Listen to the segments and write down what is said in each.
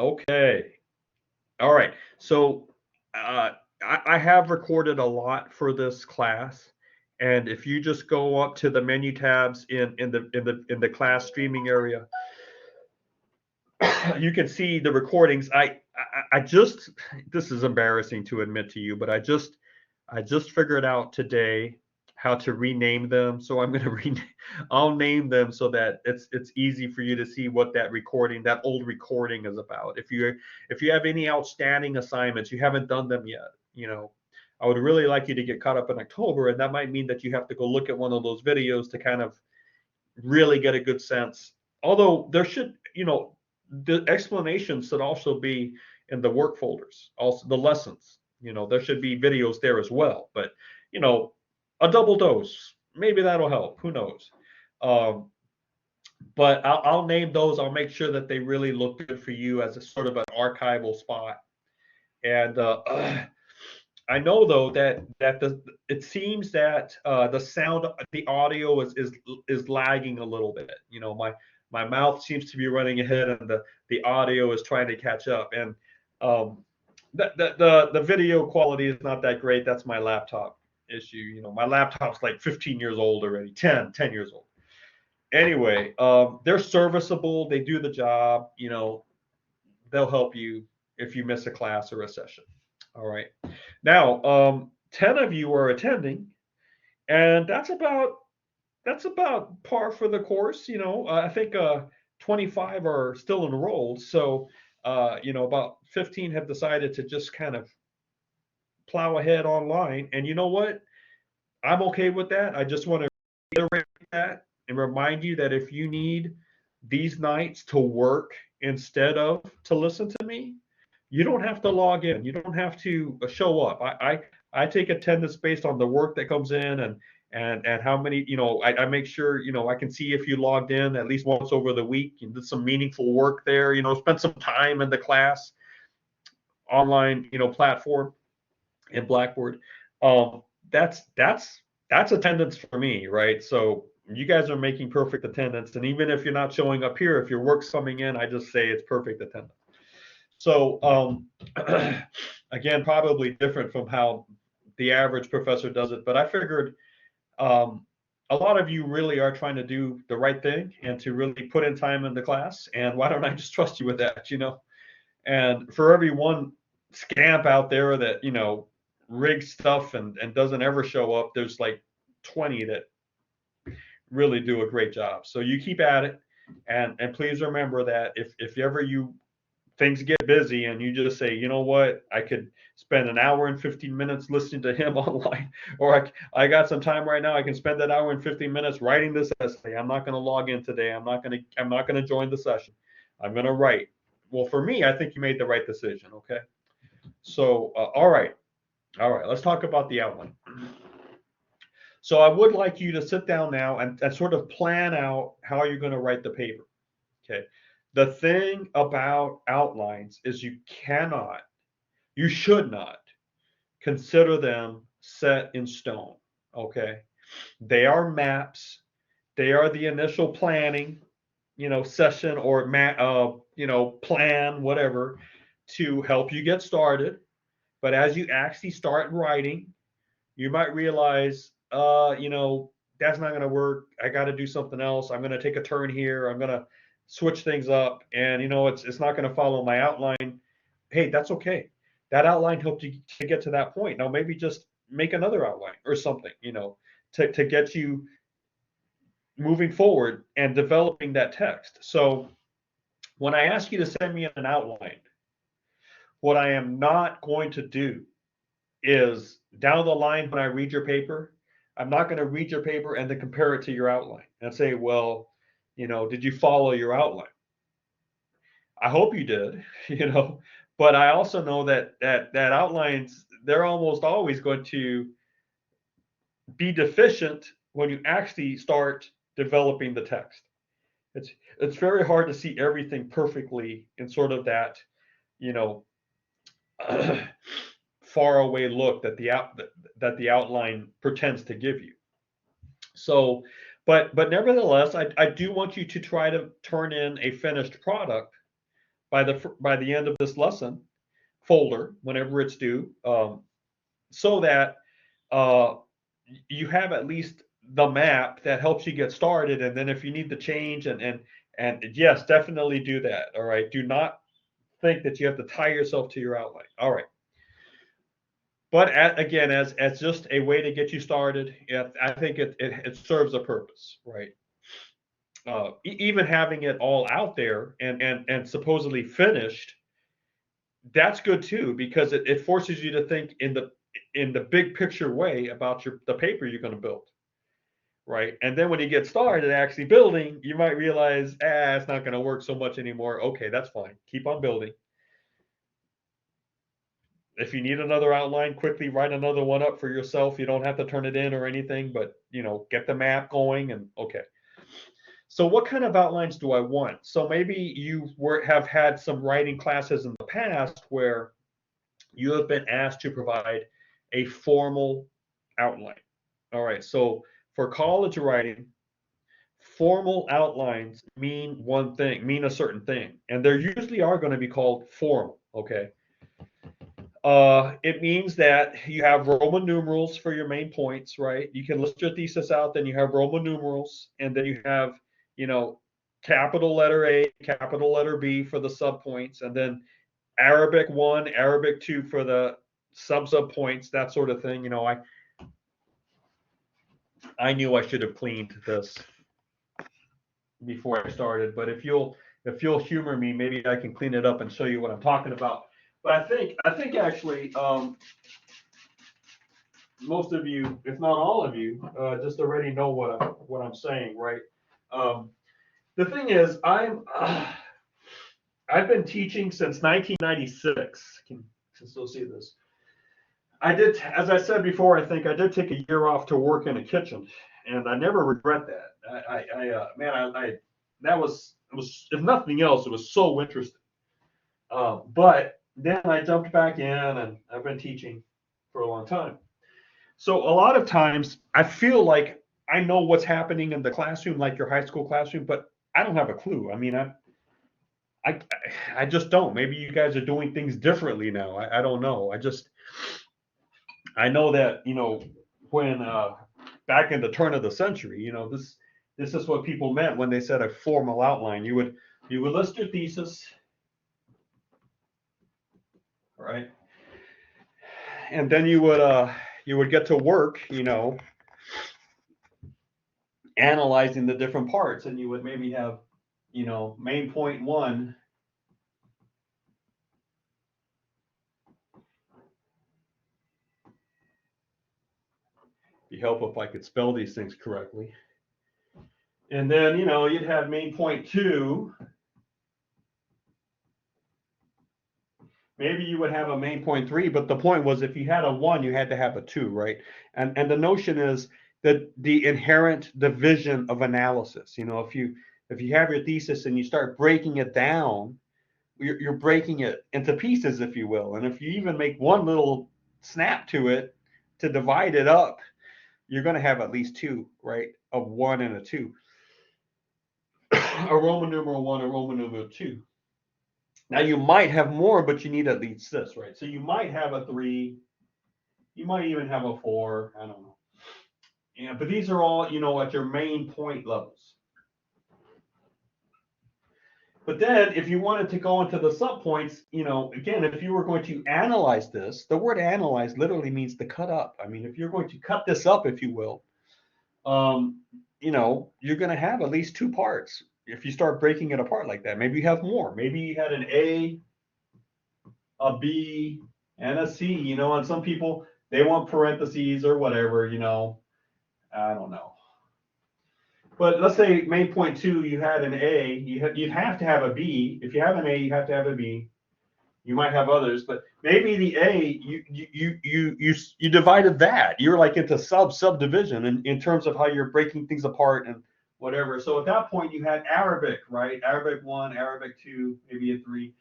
Okay. All right. So I have recorded a lot for this class, and if you just go up to the menu tabs in the class streaming area, you can see the recordings. I just, this is embarrassing to admit to you, but I just figured out today how to rename them. So I'm going to I'll name them so that it's easy for you to see what that old recording is about. If you have any outstanding assignments, you haven't done them yet, I would really like you to get caught up in October, and that might mean that you have to go look at one of those videos to kind of really get a good sense. Although there should, the explanations should also be in the work folders, also the lessons. There should be videos there as well. But, you know, a double dose, maybe that'll help. Who knows? Um, but I'll name those. I'll make sure that they really look good for you as a sort of an archival spot. And I know though that it seems that the audio is lagging a little bit. My mouth seems to be running ahead, and the audio is trying to catch up. And um, the video quality is not that great. That's my laptop issue. My laptop's like 15 years old already, 10 years old. Anyway, they're serviceable. They do the job. They'll help you if you miss a class or a session. All right. Now, 10 of you are attending, and that's about par for the course. I think 25 are still enrolled, so about 15 have decided to just kind of plow ahead online. And you know what? I'm okay with that. I just want to reiterate that and remind you that if you need these nights to work instead of to listen to me, you don't have to log in. You don't have to show up. I take attendance based on the work that comes in, and how many. I make sure I can see if you logged in at least once over the week and did some meaningful work there. Spend some time in the class online platform in Blackboard. Um, that's attendance for me, right? So you guys are making perfect attendance, and even if you're not showing up here, if your work's coming in, I just say it's perfect attendance. So again, probably different from how the average professor does it, but I figured um, a lot of you really are trying to do the right thing and to really put in time in the class. And why don't I just trust you with that? And for every one scamp out there that rigs stuff and doesn't ever show up, there's like 20 that really do a great job. So you keep at it, and please remember that if ever things get busy and you just say, you know what, I could spend an hour and 15 minutes listening to him online, or I got some time right now, I can spend that hour and 15 minutes writing this essay. I'm not going to log in today. I'm not going to join the session. I'm going to write. Well, for me, I think you made the right decision. Okay. So, all right, let's talk about the outline. So I would like you to sit down now and sort of plan out how you're going to write the paper. Okay. The thing about outlines is you should not consider them set in stone. Okay. They are maps. They are the initial planning, session or plan, whatever, to help you get started. But as you actually start writing, you might realize, that's not going to work. I got to do something else. I'm going to take a turn here. I'm going to switch things up, and it's not going to follow my outline. Hey, that's okay. That outline helped you to get to that point. Now maybe just make another outline or something, to get you moving forward and developing that text. So when I ask you to send me an outline, what I am not going to do is down the line when I read your paper, I'm not going to read your paper and then compare it to your outline and say, well, did you follow your outline? I hope you did, but I also know that outlines, they're almost always going to be deficient when you actually start developing the text. It's it's very hard to see everything perfectly in sort of that, you know, far away look that the outline pretends to give you. So, but nevertheless, I do want you to try to turn in a finished product by the end of this lesson folder, whenever it's due, so that uh, you have at least the map that helps you get started. And then if you need to change and yes, definitely do that. All right. Do not think that you have to tie yourself to your outline. All right. But again, as just a way to get you started, yeah, I think it serves a purpose, right? Even having it all out there and supposedly finished, that's good too, because it forces you to think in the big picture way about the paper you're going to build, right? And then when you get started actually building, you might realize, it's not going to work so much anymore. Okay, that's fine. Keep on building. If you need another outline, quickly write another one up for yourself. You don't have to turn it in or anything, but get the map going and okay. So what kind of outlines do I want? So maybe you have had some writing classes in the past where you have been asked to provide a formal outline. All right, so for college writing, formal outlines mean a certain thing, and they usually are going to be called formal, okay? It means that you have Roman numerals for your main points, right? You can list your thesis out, then you have Roman numerals, and then you have, capital letter A, capital letter B for the subpoints, and then Arabic 1, Arabic 2 for the sub points, that sort of thing. I knew I should have cleaned this before I started, but if you'll humor me, maybe I can clean it up and show you what I'm talking about. But I think actually, most of you, if not all of you, just already know what I'm saying, right? The thing is, I've been teaching since 1996. You can still see this. I did, as I said before, I think I did take a year off to work in a kitchen, and I never regret that. That was, it was, if nothing else, it was so interesting. But then I jumped back in, and I've been teaching for a long time. So a lot of times I feel like I know what's happening in the classroom, like your high school classroom, but I don't have a clue. I mean, I, I just don't. Maybe you guys are doing things differently now. I don't know. I know that, when back in the turn of the century, this is what people meant when they said a formal outline. You would list your thesis, right? And then you would get to work, analyzing the different parts, and you would maybe have, main point 1. Be helpful if I could spell these things correctly. And then, you'd have main point 2. Maybe you would have a main point 3, but the point was if you had a 1, you had to have a 2, right? And the notion is that the inherent division of analysis. If you have your thesis and you start breaking it down, you're breaking it into pieces, if you will. And if you even make one little snap to it to divide it up, you're going to have at least 2, right? A 1 and a 2. A Roman numeral 1, a Roman numeral 2. Now you might have more, but you need at least this, right? So you might have a 3, you might even have a 4, I don't know. Yeah, but these are all, at your main point levels. But then if you wanted to go into the subpoints, again, if you were going to analyze this, the word analyze literally means to cut up. I mean, if you're going to cut this up, if you will, you're going to have at least 2 parts. If you start breaking it apart like that, maybe you have more. Maybe you had an A, a B, and a C, and some people, they want parentheses or whatever, I don't know. But let's say main point 2, you had an A, you'd have to have a B. If you have an A, you have to have a B. You might have others, but maybe the A, you divided that. You're like into subdivision in terms of how you're breaking things apart and whatever. So at that point, you had Arabic, right? Arabic 1, Arabic 2, maybe a 3.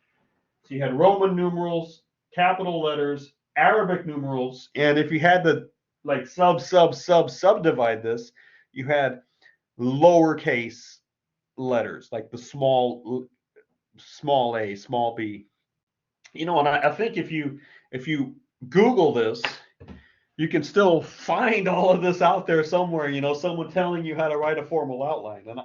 So you had Roman numerals, capital letters, Arabic numerals, and if you had to like subdivide this, you had lowercase letters, like the small small a, small b. And I think if you Google this, you can still find all of this out there somewhere. Someone telling you how to write a formal outline. And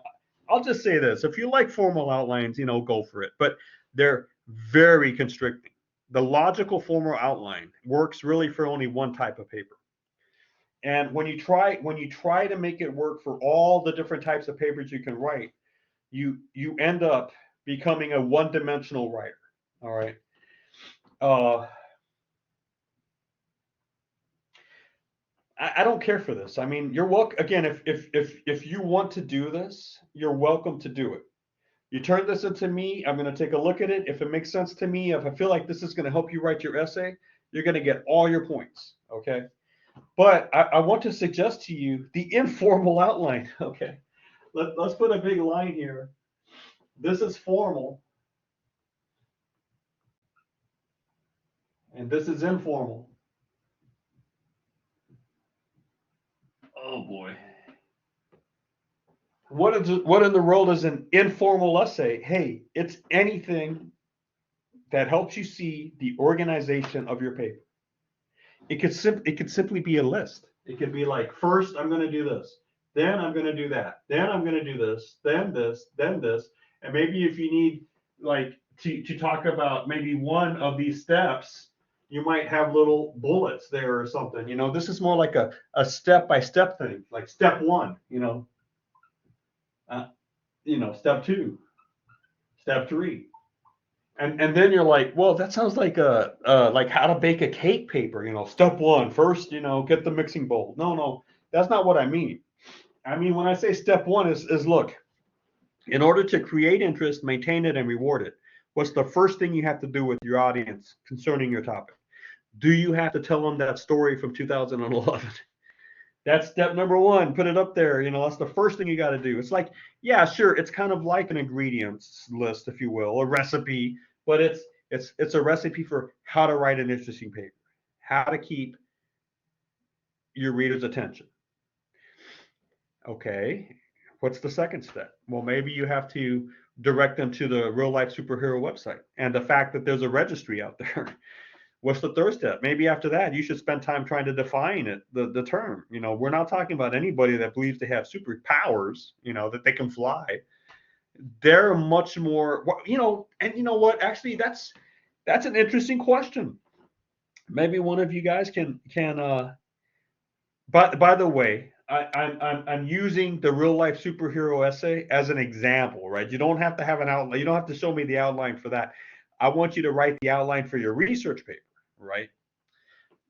I'll just say this: if you like formal outlines, go for it. But they're very constricting. The logical formal outline works really for only one type of paper. And when you try to make it work for all the different types of papers you can write, you end up becoming a one-dimensional writer. All right. Uh, I don't care for this. I mean, you're welcome. Again, if you want to do this, you're welcome to do it. You turn this into me. I'm going to take a look at it. If it makes sense to me, if I feel like this is going to help you write your essay, you're going to get all your points. Okay. But I want to suggest to you the informal outline. Okay. Let's put a big line here. This is formal, and this is informal. Oh boy. What in the world is an informal essay? Hey, it's anything that helps you see the organization of your paper. It could simply be a list. It could be like, first I'm going to do this, then I'm going to do that, then I'm going to do this, then this, and maybe if you need like to talk about maybe one of these steps, you might have little bullets there or something. This is more like a step by step thing, like step one. Uh, step two, step three, and then you're like, well, that sounds like like how to bake a cake paper. Step one, first, get the mixing bowl. No, that's not what I mean. I mean, when I say step one is look, in order to create interest, maintain it, and reward it, what's the first thing you have to do with your audience concerning your topic? Do you have to tell them that story from 2011? That's step number one. Put it up there. That's the first thing you got to do. It's like, yeah, sure. It's kind of like an ingredients list, if you will, a recipe, but it's a recipe for how to write an interesting paper, how to keep your reader's attention. Okay. What's the second step? Well, maybe you have to direct them to the real life superhero website and the fact that there's a registry out there. What's the third step? Maybe after that, you should spend time trying to define it, the term. We're not talking about anybody that believes they have superpowers, that they can fly. They're much more, and you know what? Actually, that's an interesting question. Maybe one of you guys can. By the way, I'm using the real life superhero essay as an example, right? You don't have to have an outline. You don't have to show me the outline for that. I want you to write the outline for your research paper, right?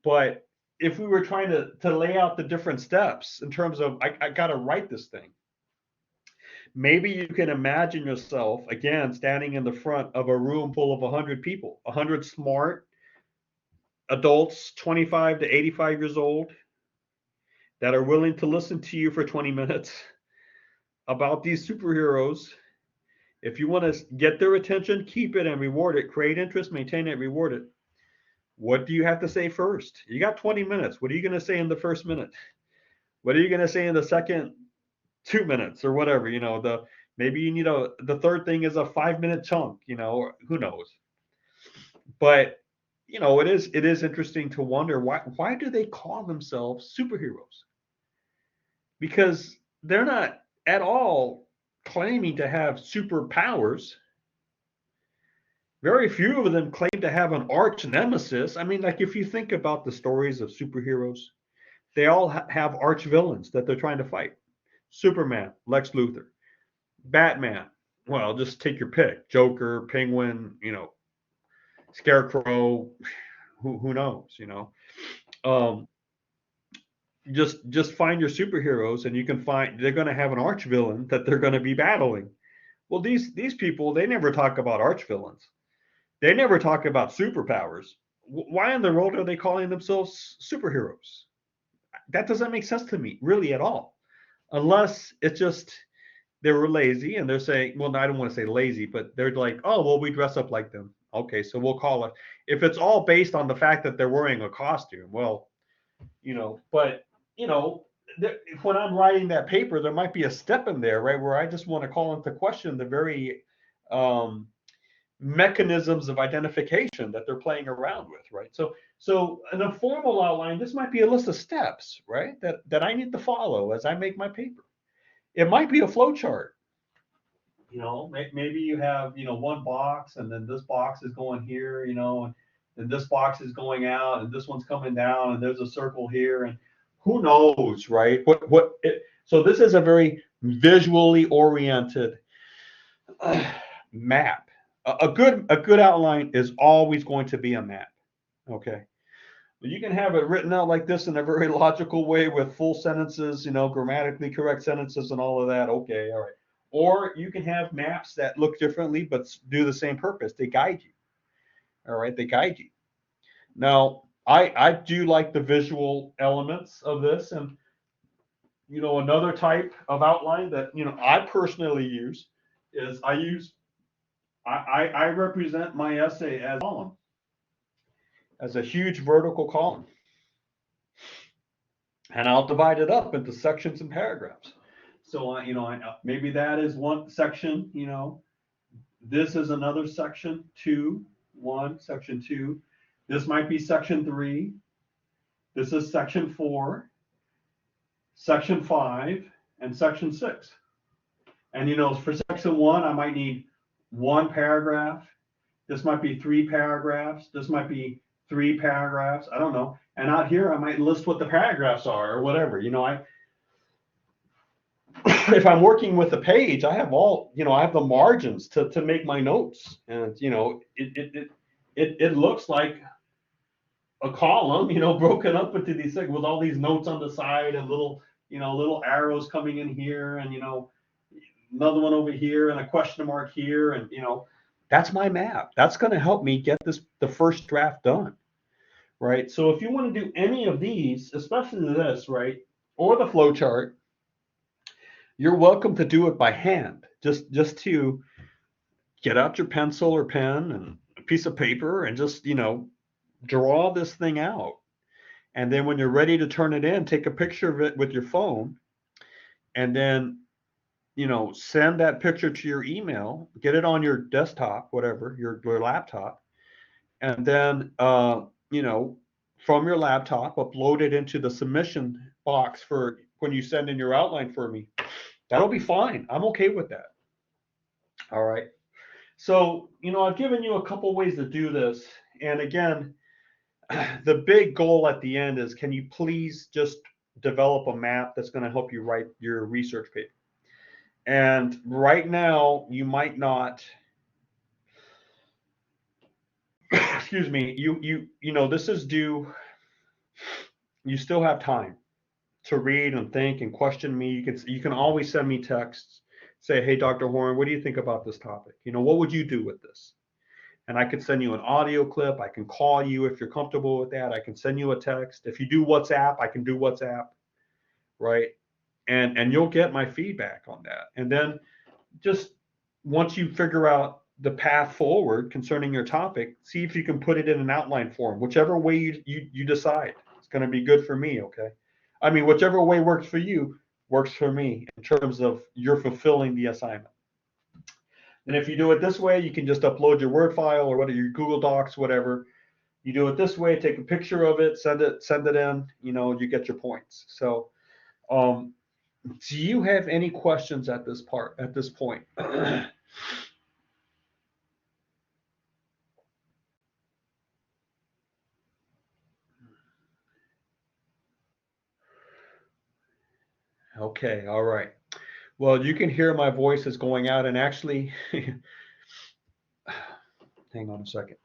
But if we were trying to lay out the different steps in terms of I got to write this thing, maybe you can imagine yourself again standing in the front of a room full of 100 people, 100 smart adults, 25 to 85 years old, that are willing to listen to you for 20 minutes about these superheroes. If you want to get their attention, keep it and reward it, create interest, maintain it, reward it. What do you have to say first? You got 20 minutes. What are you going to say in the first minute? What are you going to say in the second 2 minutes or whatever? Maybe you need the third thing is a 5 minute chunk, who knows? But it is interesting to wonder why do they call themselves superheroes? Because they're not at all claiming to have superpowers. Very few of them claim to have an arch nemesis. I mean, like if you think about the stories of superheroes, they all have arch villains that they're trying to fight. Superman, Lex Luthor, Batman. Well, just take your pick. Joker, Penguin, Scarecrow. Who knows? Um, just find your superheroes, and you can find they're going to have an arch villain that they're going to be battling. Well, these people, they never talk about arch villains. They never talk about superpowers. Why in the world are they calling themselves superheroes? That doesn't make sense to me, really, at all. Unless it's just they were lazy and they're saying, well, no, I don't want to say lazy, but they're like, oh, well, we dress up like them. Okay, so we'll call it. If it's all based on the fact that they're wearing a costume, well, but you know, when I'm writing that paper, there might be a step in there, right, where I just want to call into question the very um, mechanisms of identification that they're playing around with, right? So in a formal outline, this might be a list of steps, right, that I need to follow as I make my paper. It might be a flow chart. Maybe you have, one box, and then this box is going here, and this box is going out, and this one's coming down, and there's a circle here, and who knows, right? So this is a very visually oriented map. A good outline is always going to be a map. Okay. You can have it written out like this in a very logical way with full sentences, grammatically correct sentences and all of that. Okay, all right. Or you can have maps that look differently but do the same purpose. They guide you. All right, they guide you. Now, I do like the visual elements of this, and another type of outline that I personally use is I represent my essay as a column, as a huge vertical column. And I'll divide it up into sections and paragraphs. So, maybe that is one section, this is another section, section 2. This might be section 3. This is section 4, section 5, and section 6. And, for section 1, I might need 1 paragraph. This might be 3 paragraphs. This might be 3 paragraphs. I don't know. And out here, I might list what the paragraphs are or whatever. If I'm working with a page, I have I have the margins to make my notes, and it looks like a column, broken up into these things with all these notes on the side and little arrows coming in here, and another one over here and a question mark here, and that's my map. That's going to help me get the first draft done, right? So if you want to do any of these, especially this, right, or the flow chart, you're welcome to do it by hand. Just to get out your pencil or pen and a piece of paper and just draw this thing out. And then when you're ready to turn it in, take a picture of it with your phone, and then send that picture to your email, get it on your desktop, whatever, your laptop, and then from your laptop, upload it into the submission box for when you send in your outline for me. That'll be fine. I'm okay with that. All right. So, I've given you a couple ways to do this. And again, the big goal at the end is, can you please just develop a map that's going to help you write your research paper? And right now, you might not, excuse me, this is due, you still have time to read and think and question me. You can always send me texts, say, hey, Dr. Horn, what do you think about this topic? What would you do with this? And I could send you an audio clip. I can call you if you're comfortable with that. I can send you a text. If you do WhatsApp, I can do WhatsApp, right? And you'll get my feedback on that. And then just once you figure out the path forward concerning your topic, see if you can put it in an outline form, whichever way you decide. It's going to be good for me, okay? I mean, whichever way works for you works for me in terms of you're fulfilling the assignment. And if you do it this way, you can just upload your Word file or whatever, your Google Docs, whatever. You do it this way, take a picture of it, send it in, you get your points. So do you have any questions at this point? Okay, all right. Well, you can hear my voice is going out, and actually, hang on a second.